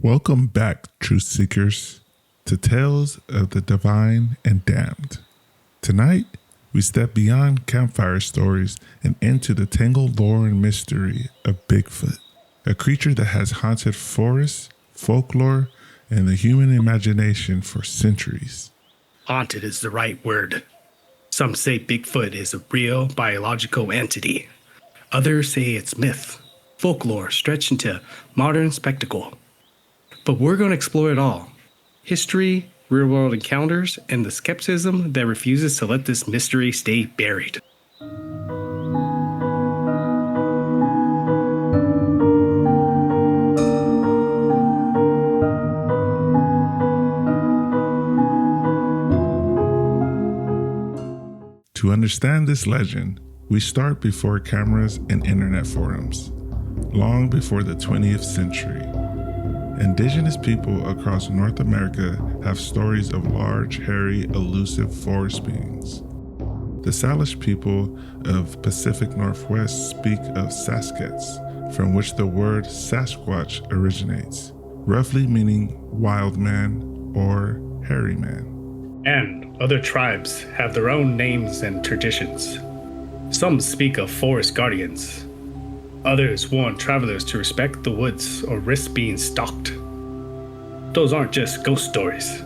Welcome back, truth seekers, to Tales of the Divine and Damned. Tonight, we step beyond campfire stories and into the tangled lore and mystery of Bigfoot, a creature that has haunted forests, folklore, and the human imagination for centuries. Haunted is the right word. Some say Bigfoot is a real biological entity. Others say it's myth, folklore stretched into modern spectacle. But we're going to explore it all. History, real-world encounters, and the skepticism that refuses to let this mystery stay buried. To understand this legend, we start before cameras and internet forums, long before the 20th century. Indigenous people across North America have stories of large, hairy, elusive forest beings. The Salish people of Pacific Northwest speak of Sasquatch, from which the word Sasquatch originates, roughly meaning wild man or hairy man. And other tribes have their own names and traditions. Some speak of forest guardians. Others warn travelers to respect the woods or risk being stalked. Those aren't just ghost stories.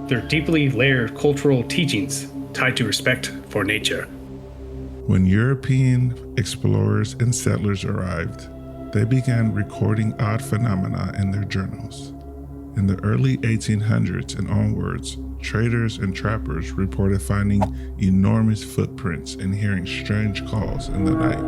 They're deeply layered cultural teachings tied to respect for nature. When European explorers and settlers arrived, they began recording odd phenomena in their journals. In the early 1800s and onwards, traders and trappers reported finding enormous footprints and hearing strange calls in the night.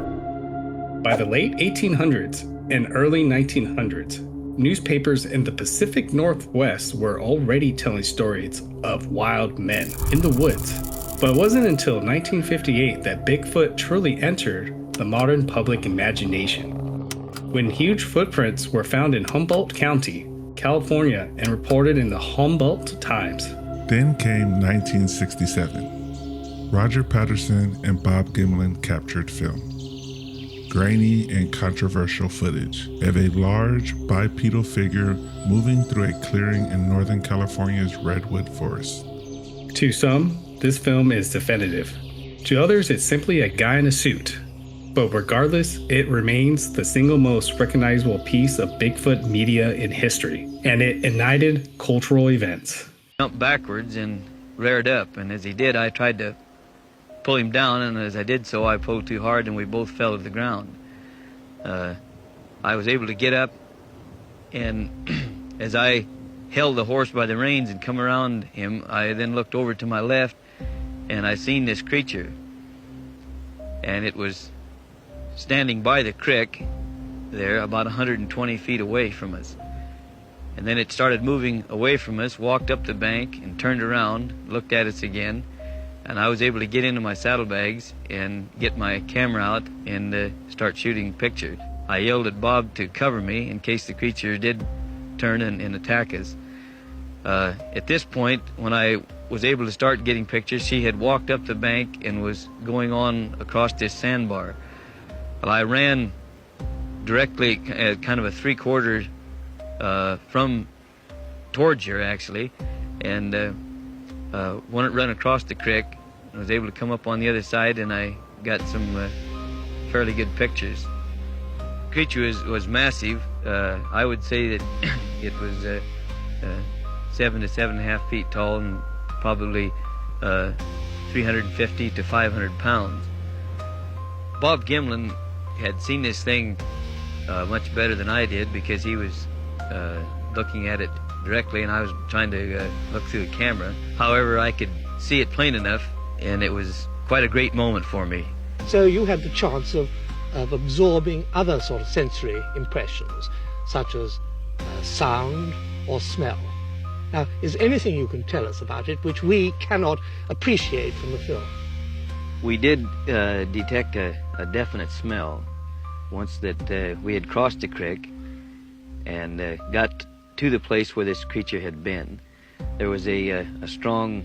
By the late 1800s and early 1900s, newspapers in the Pacific Northwest were already telling stories of wild men in the woods. But it wasn't until 1958 that Bigfoot truly entered the modern public imagination, when huge footprints were found in Humboldt County, California, and reported in the Humboldt Times. Then came 1967. Roger Patterson and Bob Gimlin captured film. Grainy and controversial footage of a large bipedal figure moving through a clearing in Northern California's redwood forest. To some, this film is definitive. To others, it's simply a guy in a suit. But regardless, it remains the single most recognizable piece of Bigfoot media in history, and it ignited cultural events. Jumped backwards and reared up, and as he did, I tried to pull him down, and as I did so, I pulled too hard and we both fell to the ground. I was able to get up, and as I held the horse by the reins and come around him, I then looked over to my left, and I seen this creature, and it was standing by the creek there about 120 feet away from us. And then it started moving away from us, walked up the bank and turned around, looked at us again, and I was able to get into my saddlebags and get my camera out and start shooting pictures. I yelled at Bob to cover me in case the creature did turn and attack us. At this point, when I was able to start getting pictures, she had walked up the bank and was going on across this sandbar. Well, I ran directly, kind of a three-quarter from towards her, actually, and run across the creek. I was able to come up on the other side, and I got some fairly good pictures. The creature was massive. I would say that it was 7 to 7.5 feet tall and probably 350 to 500 pounds. Bob Gimlin had seen this thing much better than I did because he was looking at it directly, and I was trying to look through the camera. However, I could see it plain enough, and it was quite a great moment for me. So you had the chance of absorbing other sort of sensory impressions, such as sound or smell. Now, is anything you can tell us about it which we cannot appreciate from the film? We did detect a definite smell once that we had crossed the creek and got to the place where this creature had been. There was a strong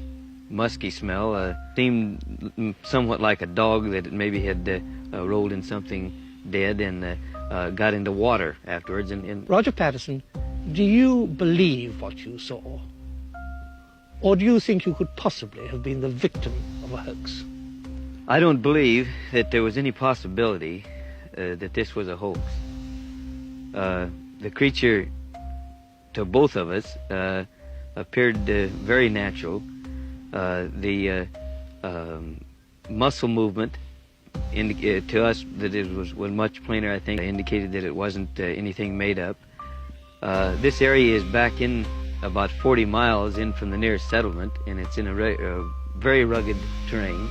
musky smell, seemed somewhat like a dog that maybe had rolled in something dead and got into water afterwards. And Roger Patterson do you believe what you saw? Or do you think you could possibly have been the victim of a hoax? I don't believe that there was any possibility that this was a hoax. The creature, to both of us, appeared very natural. The muscle movement to us that it was much plainer, I think, indicated that it wasn't anything made up. This area is back in about 40 miles in from the nearest settlement, and it's in a very rugged terrain.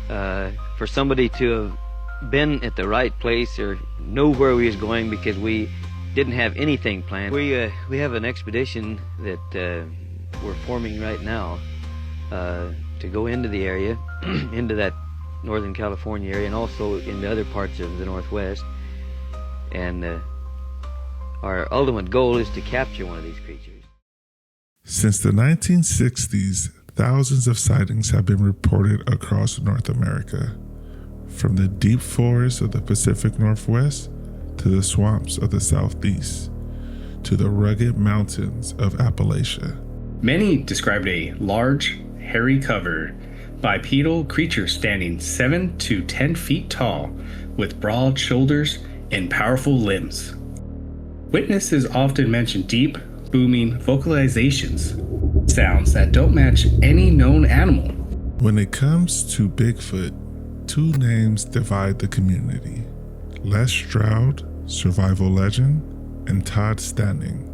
For somebody to have been at the right place or know where we was going, because we didn't have anything planned. We have an expedition that we're forming right now to go into the area, into that Northern California area, and also into other parts of the Northwest. And our ultimate goal is to capture one of these creatures. Since the 1960s, thousands of sightings have been reported across North America, from the deep forests of the Pacific Northwest to the swamps of the Southeast to the rugged mountains of Appalachia. Many described a large, hairy covered, bipedal creature standing 7 to 10 feet tall with broad shoulders and powerful limbs. Witnesses often mention deep, booming vocalizations, sounds that don't match any known animal. When it comes to Bigfoot, two names divide the community: Les Stroud, survival legend, and Todd Standing,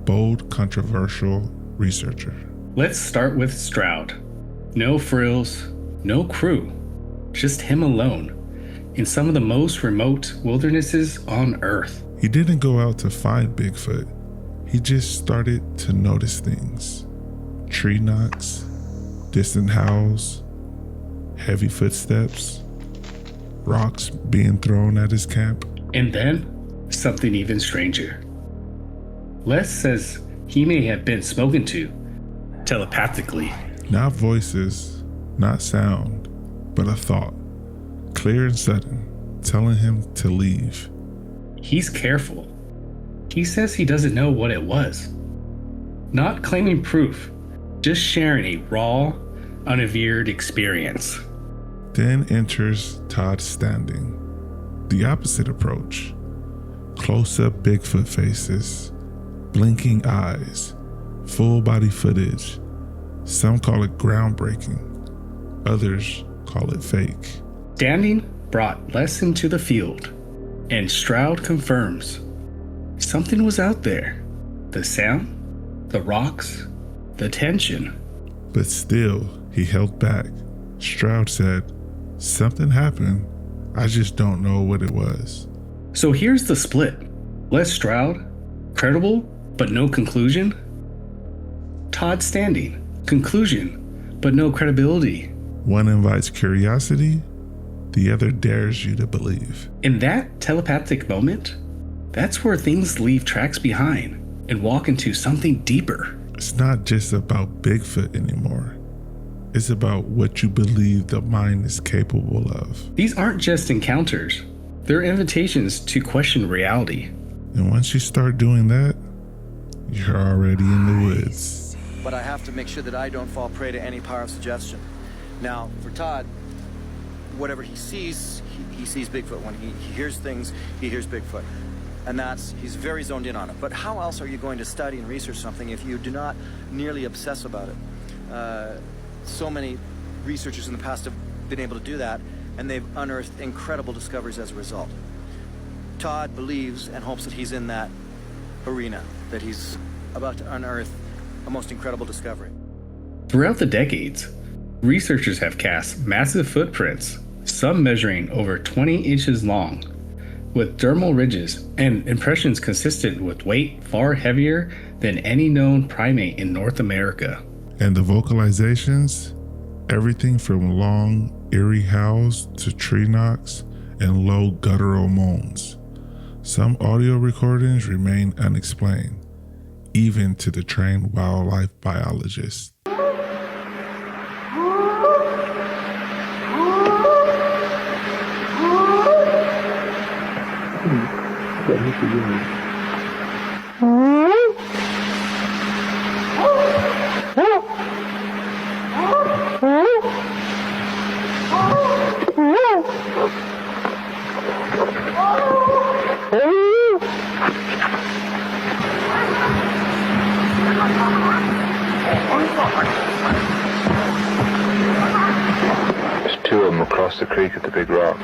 bold, controversial researcher. Let's start with Stroud. No frills, no crew, just him alone, in some of the most remote wildernesses on Earth. He didn't go out to find Bigfoot. He just started to notice things. Tree knocks, distant howls, heavy footsteps, rocks being thrown at his camp. And then, something even stranger. Les says he may have been spoken to telepathically. Not voices, not sound, but a thought, clear and sudden, telling him to leave. He's careful. He says he doesn't know what it was. Not claiming proof, just sharing a raw, unveiled experience. Then enters Todd Standing. The opposite approach. Close-up Bigfoot faces, blinking eyes, full body footage. Some call it groundbreaking. Others call it fake. Standing brought Les into the field, and Stroud confirms something was out there. The sound, the rocks, the tension. But still, he held back. Stroud said, "Something happened. I just don't know what it was." So here's the split. Les Stroud, credible, but no conclusion. Todd Standing, conclusion, but no credibility. One invites curiosity, the other dares you to believe. In that telepathic moment, that's where things leave tracks behind and walk into something deeper. It's not just about Bigfoot anymore. It's about what you believe the mind is capable of. These aren't just encounters. They're invitations to question reality. And once you start doing that, you're already in the woods. But I have to make sure that I don't fall prey to any power of suggestion. Now, for Todd, whatever he sees, he sees Bigfoot. When he hears things, he hears Bigfoot. And he's very zoned in on it. But how else are you going to study and research something if you do not nearly obsess about it? So many researchers in the past have been able to do that, and they've unearthed incredible discoveries as a result. Todd believes and hopes that he's in that arena, that he's about to unearth a most incredible discovery. Throughout the decades, researchers have cast massive footprints, some measuring over 20 inches long, with dermal ridges and impressions consistent with weight far heavier than any known primate in North America. And the vocalizations, everything from long, eerie howls to tree knocks and low guttural moans. Some audio recordings remain unexplained, even to the trained wildlife biologists. two of them across the creek at the big rocks.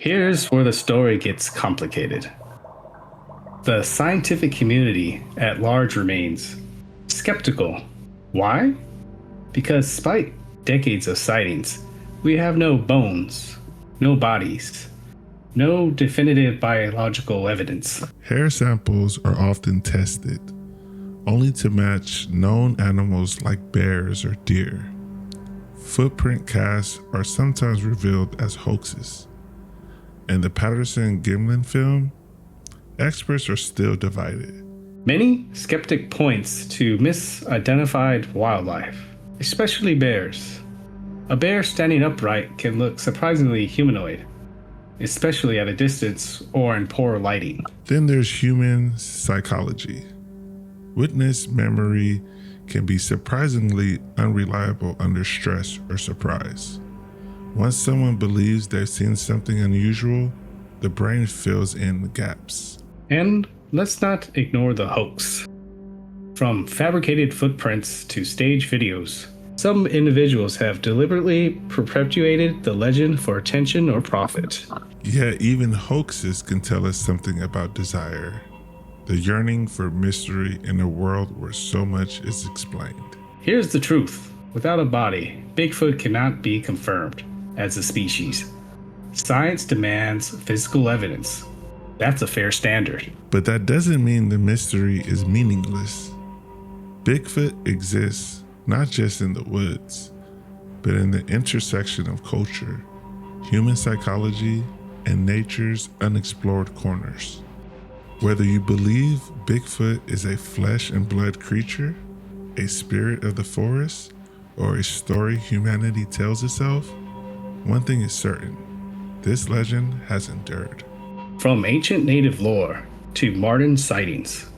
Here's where the story gets complicated. The scientific community at large remains skeptical. Why? Because despite decades of sightings, we have no bones, no bodies, no definitive biological evidence. Hair samples are often tested, only to match known animals like bears or deer. Footprint casts are sometimes revealed as hoaxes. In the Patterson-Gimlin film, experts are still divided. Many skeptic points to misidentified wildlife, especially bears. A bear standing upright can look surprisingly humanoid, especially at a distance or in poor lighting. Then there's human psychology. Witness memory can be surprisingly unreliable under stress or surprise. Once someone believes they've seen something unusual, the brain fills in the gaps. And let's not ignore the hoax. From fabricated footprints to stage videos, some individuals have deliberately perpetuated the legend for attention or profit. Yet even hoaxes can tell us something about desire, the yearning for mystery in a world where so much is explained. Here's the truth. Without a body, Bigfoot cannot be confirmed as a species. Science demands physical evidence. That's a fair standard. But that doesn't mean the mystery is meaningless. Bigfoot exists not just in the woods, but in the intersection of culture, human psychology, and nature's unexplored corners. Whether you believe Bigfoot is a flesh and blood creature, a spirit of the forest, or a story humanity tells itself, one thing is certain: this legend has endured. From ancient native lore to modern sightings,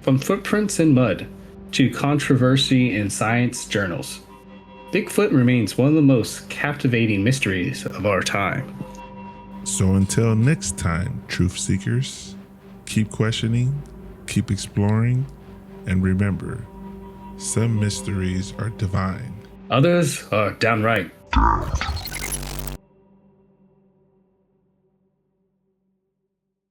from footprints in mud to controversy in science journals, Bigfoot remains one of the most captivating mysteries of our time. So until next time, truth seekers, keep questioning, keep exploring, and remember, some mysteries are divine. Others are downright